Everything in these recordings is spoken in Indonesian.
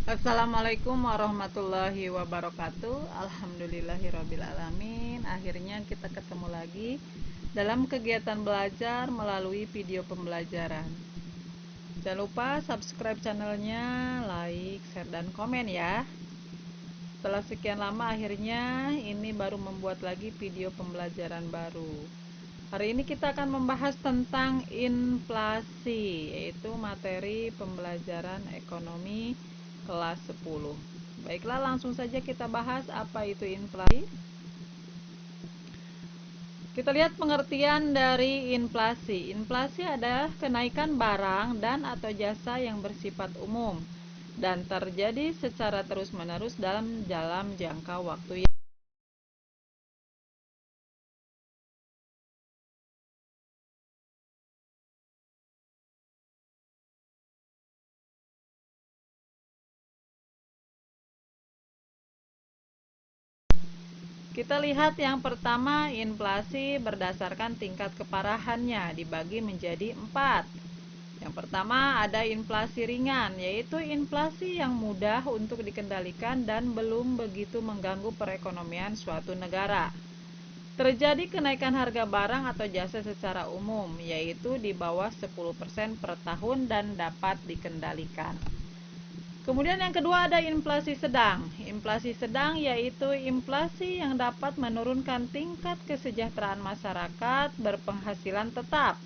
Assalamualaikum warahmatullahi wabarakatuh. Alhamdulillahirrabbilalamin. Akhirnya kita ketemu lagi dalam kegiatan belajar melalui video pembelajaran. Jangan lupa subscribe channelnya, like, share, dan komen ya. Setelah sekian lama akhirnya ini baru membuat lagi video pembelajaran baru. Hari ini kita akan membahas tentang inflasi, yaitu materi pembelajaran ekonomi kelas 10. Baiklah, langsung saja kita bahas apa itu inflasi. Kita lihat pengertian dari inflasi. Inflasi adalah kenaikan barang dan atau jasa yang bersifat umum dan terjadi secara terus-menerus dalam jangka waktu yang Kita lihat yang pertama, inflasi berdasarkan tingkat keparahannya dibagi menjadi 4. Yang pertama ada inflasi ringan, yaitu inflasi yang mudah untuk dikendalikan dan belum begitu mengganggu perekonomian suatu negara. Terjadi kenaikan harga barang atau jasa secara umum, yaitu di bawah 10% per tahun dan dapat dikendalikan. Kemudian yang kedua ada inflasi sedang. Inflasi sedang yaitu inflasi yang dapat menurunkan tingkat kesejahteraan masyarakat berpenghasilan tetap,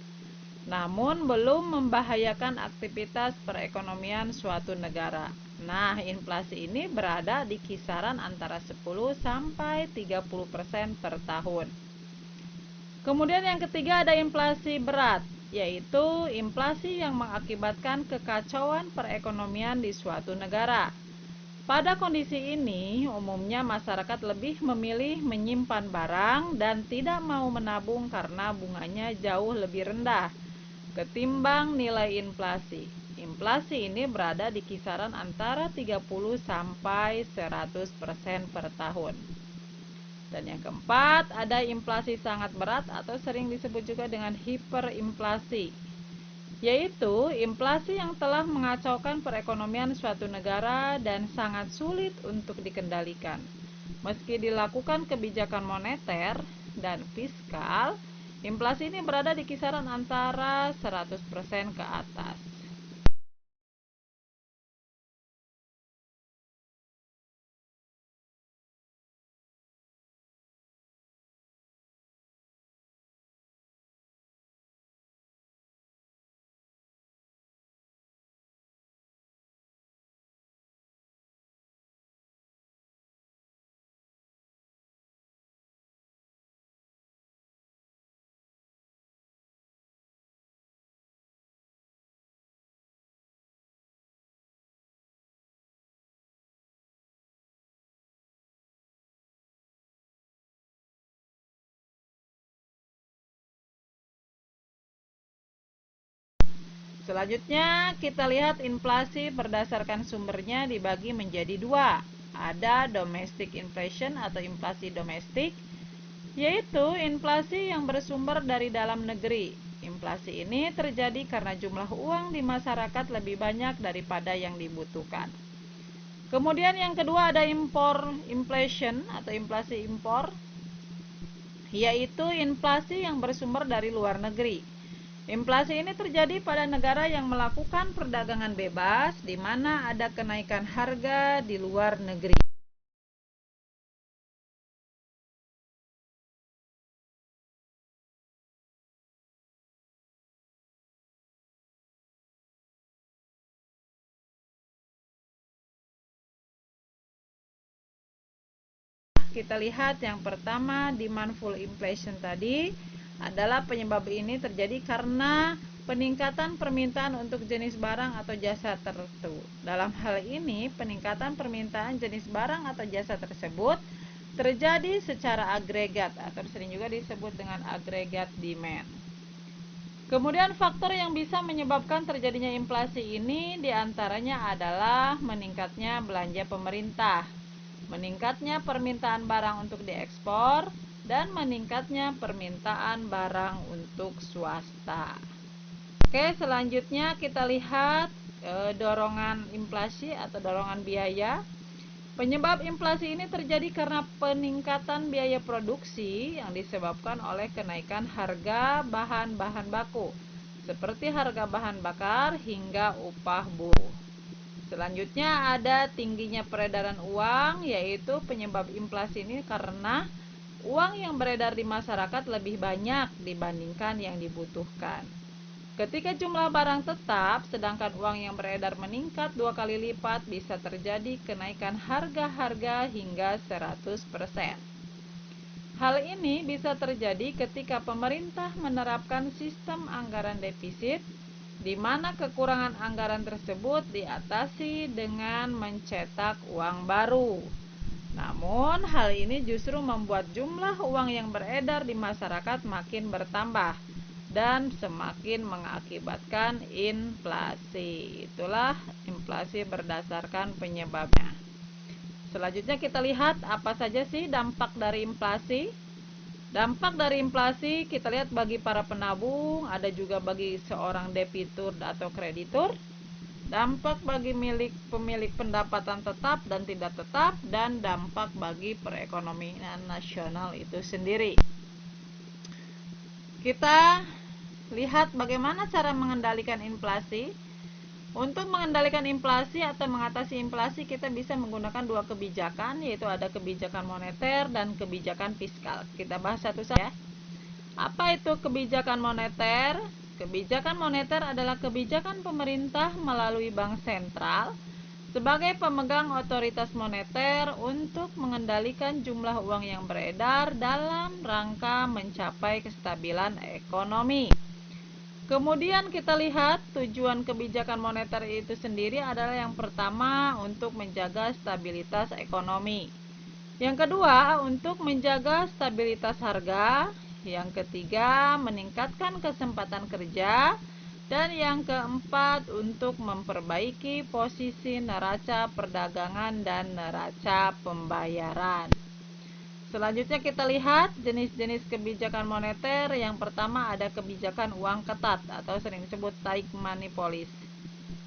namun belum membahayakan aktivitas perekonomian suatu negara. Nah, inflasi ini berada di kisaran antara 10 sampai 30% per tahun. Kemudian yang ketiga ada inflasi berat, yaitu inflasi yang mengakibatkan kekacauan perekonomian di suatu negara. Pada kondisi ini, umumnya masyarakat lebih memilih menyimpan barang dan tidak mau menabung karena bunganya jauh lebih rendah ketimbang nilai inflasi. Inflasi ini berada di kisaran antara 30 sampai 100% per tahun. Dan yang keempat, ada inflasi sangat berat atau sering disebut juga dengan hiperinflasi, yaitu inflasi yang telah mengacaukan perekonomian suatu negara dan sangat sulit untuk dikendalikan. Meski dilakukan kebijakan moneter dan fiskal, inflasi ini berada di kisaran antara 100% ke atas. Selanjutnya kita lihat inflasi berdasarkan sumbernya dibagi menjadi 2. Ada domestic inflation atau inflasi domestik, yaitu inflasi yang bersumber dari dalam negeri. Inflasi ini terjadi karena jumlah uang di masyarakat lebih banyak daripada yang dibutuhkan. Kemudian yang kedua ada impor inflation atau inflasi impor, yaitu inflasi yang bersumber dari luar negeri. Inflasi ini terjadi pada negara yang melakukan perdagangan bebas, di mana ada kenaikan harga di luar negeri. Kita lihat yang pertama, demandful inflation tadi adalah penyebab ini terjadi karena peningkatan permintaan untuk jenis barang atau jasa tertentu. Dalam hal ini, peningkatan permintaan jenis barang atau jasa tersebut terjadi secara agregat atau sering juga disebut dengan agregat demand. Kemudian faktor yang bisa menyebabkan terjadinya inflasi ini diantaranya adalah meningkatnya belanja pemerintah, meningkatnya permintaan barang untuk diekspor, dan meningkatnya permintaan barang untuk swasta. Oke, selanjutnya kita lihat dorongan inflasi atau dorongan biaya. Penyebab inflasi ini terjadi karena peningkatan biaya produksi yang disebabkan oleh kenaikan harga bahan-bahan baku, seperti harga bahan bakar hingga upah buruh. Selanjutnya ada tingginya peredaran uang, yaitu penyebab inflasi ini karena uang yang beredar di masyarakat lebih banyak dibandingkan yang dibutuhkan. Ketika jumlah barang tetap, sedangkan uang yang beredar meningkat 2 kali lipat, bisa terjadi kenaikan harga-harga hingga 100%. Hal ini bisa terjadi ketika pemerintah menerapkan sistem anggaran defisit, di mana kekurangan anggaran tersebut diatasi dengan mencetak uang baru. Namun, hal ini justru membuat jumlah uang yang beredar di masyarakat makin bertambah dan semakin mengakibatkan inflasi. Itulah inflasi berdasarkan penyebabnya. Selanjutnya kita lihat apa saja sih dampak dari inflasi. Dampak dari inflasi kita lihat bagi para penabung, ada juga bagi seorang debitur atau kreditur. Dampak bagi pemilik pendapatan tetap dan tidak tetap, dan dampak bagi perekonomian nasional itu sendiri. Kita lihat bagaimana cara mengendalikan inflasi. Untuk mengendalikan inflasi atau mengatasi inflasi, kita bisa menggunakan dua kebijakan, yaitu ada kebijakan moneter dan kebijakan fiskal. Kita bahas satu saja. Apa itu kebijakan moneter? Kebijakan moneter adalah kebijakan pemerintah melalui bank sentral sebagai pemegang otoritas moneter untuk mengendalikan jumlah uang yang beredar dalam rangka mencapai kestabilan ekonomi. Kemudian kita lihat tujuan kebijakan moneter itu sendiri adalah yang pertama untuk menjaga stabilitas ekonomi. Yang kedua untuk menjaga stabilitas harga. Yang ketiga meningkatkan kesempatan kerja. Dan yang keempat untuk memperbaiki posisi neraca perdagangan dan neraca pembayaran. Selanjutnya kita lihat jenis-jenis kebijakan moneter. Yang pertama ada kebijakan uang ketat atau sering disebut tight money policy.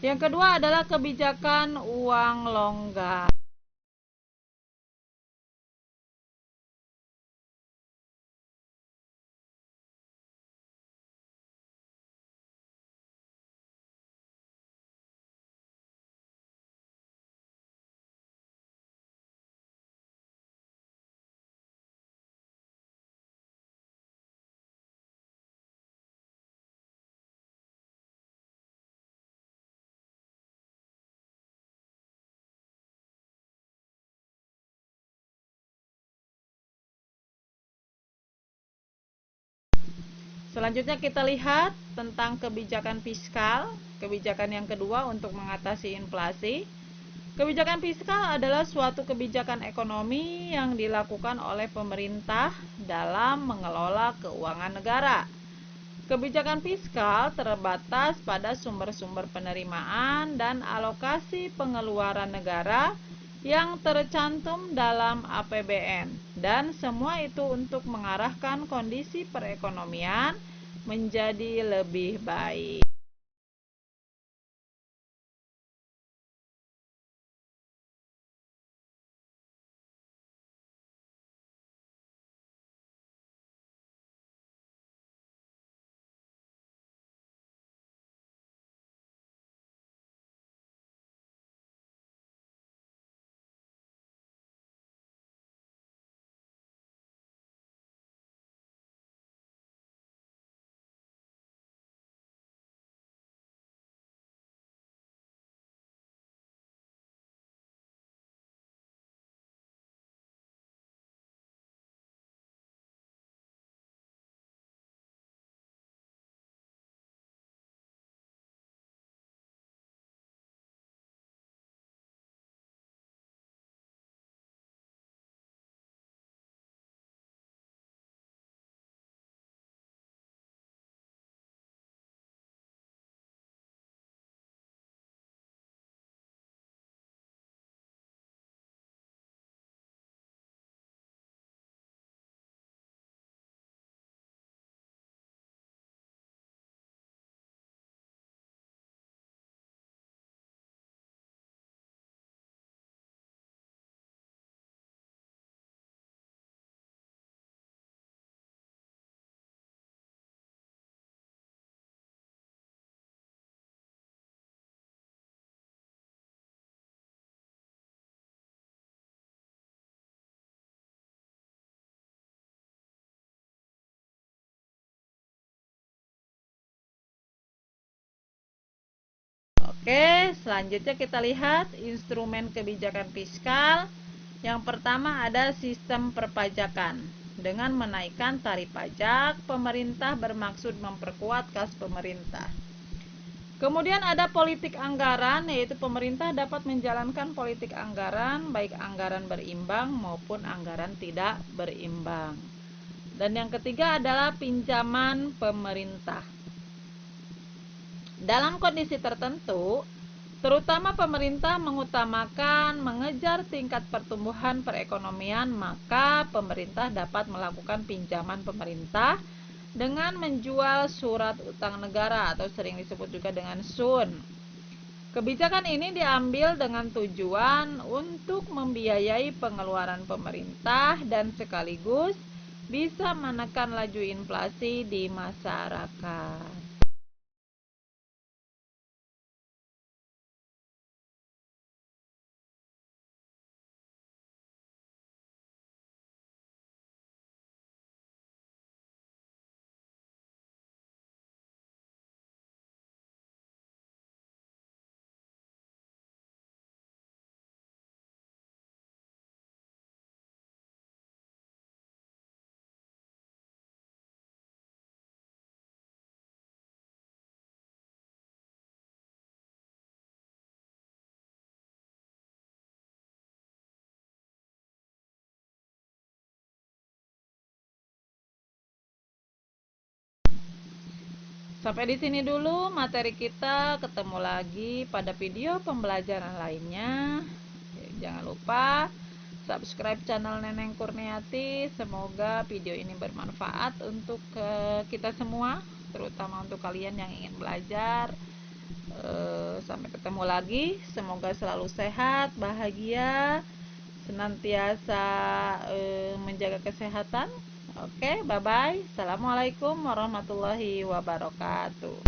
Yang kedua adalah kebijakan uang longgar. Selanjutnya kita lihat tentang kebijakan fiskal. Kebijakan yang kedua untuk mengatasi inflasi. Kebijakan fiskal adalah suatu kebijakan ekonomi yang dilakukan oleh pemerintah dalam mengelola keuangan negara. Kebijakan fiskal terbatas pada sumber-sumber penerimaan dan alokasi pengeluaran negara yang tercantum dalam APBN, dan semua itu untuk mengarahkan kondisi perekonomian menjadi lebih baik. Oke, selanjutnya kita lihat instrumen kebijakan fiskal. Yang pertama ada sistem perpajakan. Dengan menaikkan tarif pajak, pemerintah bermaksud memperkuat kas pemerintah. Kemudian ada politik anggaran, yaitu pemerintah dapat menjalankan politik anggaran, baik anggaran berimbang maupun anggaran tidak berimbang. Dan yang ketiga adalah pinjaman pemerintah. Dalam kondisi tertentu, terutama pemerintah mengutamakan mengejar tingkat pertumbuhan perekonomian, maka pemerintah dapat melakukan pinjaman pemerintah dengan menjual surat utang negara atau sering disebut juga dengan SUN. Kebijakan ini diambil dengan tujuan untuk membiayai pengeluaran pemerintah dan sekaligus bisa menekan laju inflasi di masyarakat. Sampai di sini dulu materi kita, ketemu lagi pada video pembelajaran lainnya. Jangan lupa subscribe channel Neneng Kurniati. Semoga video ini bermanfaat untuk kita semua, terutama untuk kalian yang ingin belajar. Sampai ketemu lagi. Semoga selalu sehat, bahagia, senantiasa menjaga kesehatan. Oke, bye bye. Assalamualaikum warahmatullahi wabarakatuh.